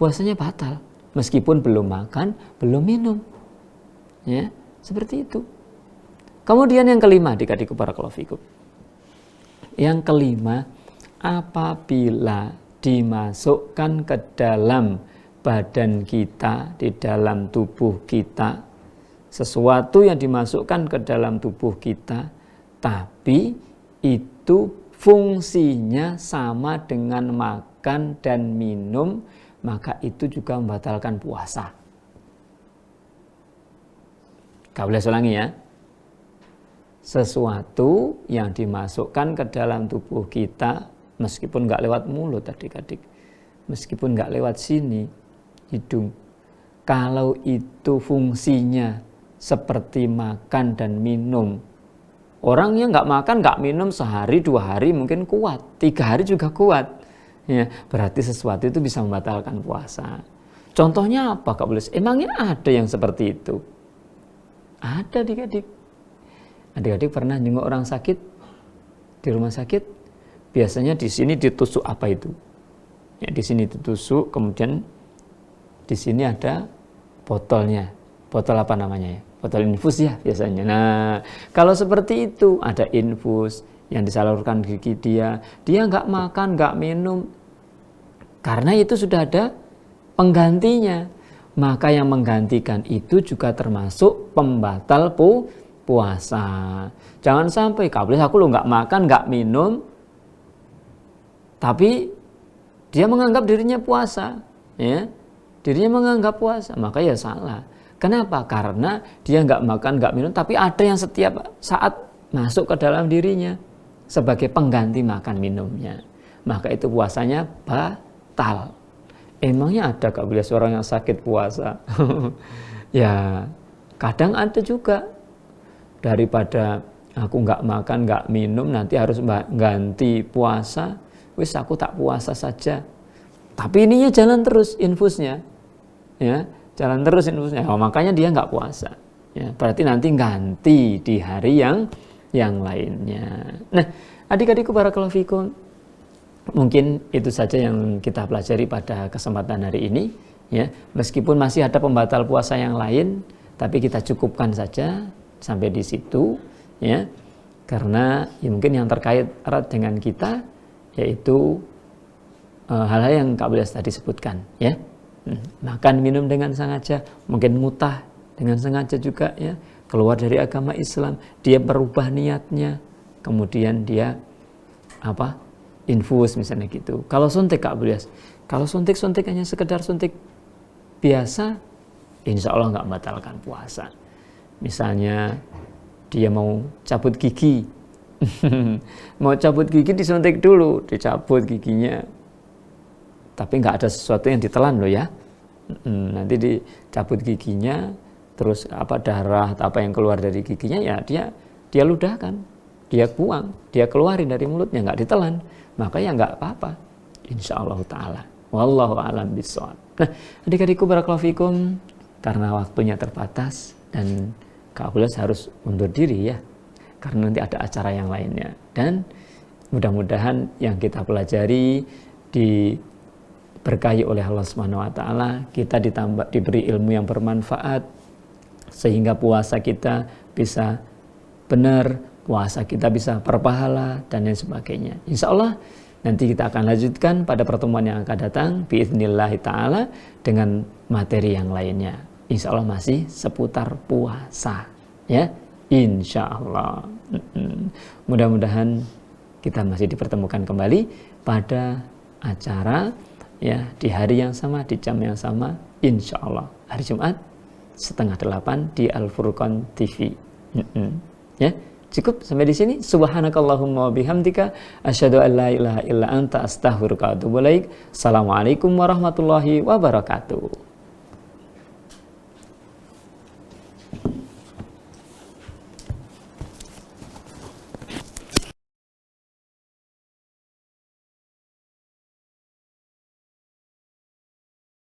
Puasanya batal, meskipun belum makan, belum minum, ya, seperti itu. Kemudian yang kelima, adik-adikku barakallahu fikum. Yang kelima, apabila dimasukkan ke dalam badan kita, di dalam tubuh kita, sesuatu yang dimasukkan ke dalam tubuh kita, tapi itu fungsinya sama dengan makan dan minum, maka itu juga membatalkan puasa. Gak boleh ulangi ya. Sesuatu yang dimasukkan ke dalam tubuh kita, meskipun gak lewat mulut adik-adik, meskipun gak lewat sini, hidung, kalau itu fungsinya seperti makan dan minum. Orangnya nggak makan, nggak minum sehari, 2 hari mungkin kuat, 3 hari juga kuat. Ya, berarti sesuatu itu bisa membatalkan puasa. Contohnya apa Kak Bulis? Emangnya ada yang seperti itu? Ada adik-adik. Adik-adik pernah nengok orang sakit di rumah sakit? Biasanya di sini ditusuk apa itu? Ya, di sini ditusuk, kemudian di sini ada botolnya. Botol apa namanya ya? Botol infus ya biasanya. Nah, kalau seperti itu ada infus yang disalurkan gigi dia nggak makan, nggak minum, karena itu sudah ada penggantinya. Maka yang menggantikan itu juga termasuk pembatal puasa. Jangan sampai Kak, aku lo nggak makan, nggak minum, tapi dia menganggap dirinya puasa, ya, dirinya menganggap puasa, maka ya salah. Kenapa? Karena dia nggak makan, nggak minum, tapi ada yang setiap saat masuk ke dalam dirinya sebagai pengganti makan minumnya. Maka itu puasanya batal. Emangnya ada Kak Bilas orang yang sakit puasa? Ya, kadang ada juga. Daripada aku nggak makan, nggak minum, nanti harus ganti puasa, wis aku tak puasa saja. Tapi ininya jalan terus infusnya, ya. Jalan terus infusnya, makanya dia nggak puasa. Ya, berarti nanti ganti di hari yang lainnya. Nah, adik-adikku barakallahu fikum, mungkin itu saja yang kita pelajari pada kesempatan hari ini. Ya, meskipun masih ada pembatal puasa yang lain, tapi kita cukupkan saja sampai di situ. Ya, karena ya mungkin yang terkait erat dengan kita, yaitu hal-hal yang Kak Bilas tadi sebutkan. Ya. Makan minum dengan sengaja, mungkin mutah dengan sengaja juga, ya, keluar dari agama Islam, dia berubah niatnya, kemudian dia infus misalnya gitu. Kalau suntik Kak Bilas, kalau suntik hanya sekedar suntik biasa, insya Allah nggak membatalkan puasa. Misalnya dia mau cabut gigi, mau cabut gigi disuntik dulu, dicabut giginya. Tapi nggak ada sesuatu yang ditelan loh ya. Nanti dicabut giginya, terus darah atau apa yang keluar dari giginya ya dia ludahkan, dia buang, dia keluarin dari mulutnya, nggak ditelan. Maka ya nggak apa-apa, insya Allah Ta'ala. Wallahu a'lam bishawab. Nah, adik-adikku barakallahu fikum, karena waktunya terbatas dan Kak Bilas harus undur diri ya, karena nanti ada acara yang lainnya. Dan mudah-mudahan yang kita pelajari diberkahi oleh Allah Subhanahu wa taala, kita diberi ilmu yang bermanfaat sehingga puasa kita bisa benar, puasa kita bisa berpahala dan lain sebagainya. Insya Allah nanti kita akan lanjutkan pada pertemuan yang akan datang biiznillah taala dengan materi yang lainnya. Insya Allah masih seputar puasa ya, insya Allah. Mudah-mudahan kita masih dipertemukan kembali pada acara ya di hari yang sama, di jam yang sama, insya Allah hari Jumat 7:30 di Al Furqan TV. Ya, cukup sampai di sini. Subhanakallahumma wa bihamdika asyhadu an la ilaha illa anta astaghfiruka wa atubu ilaik. Assalamualaikum warahmatullahi wabarakatuh.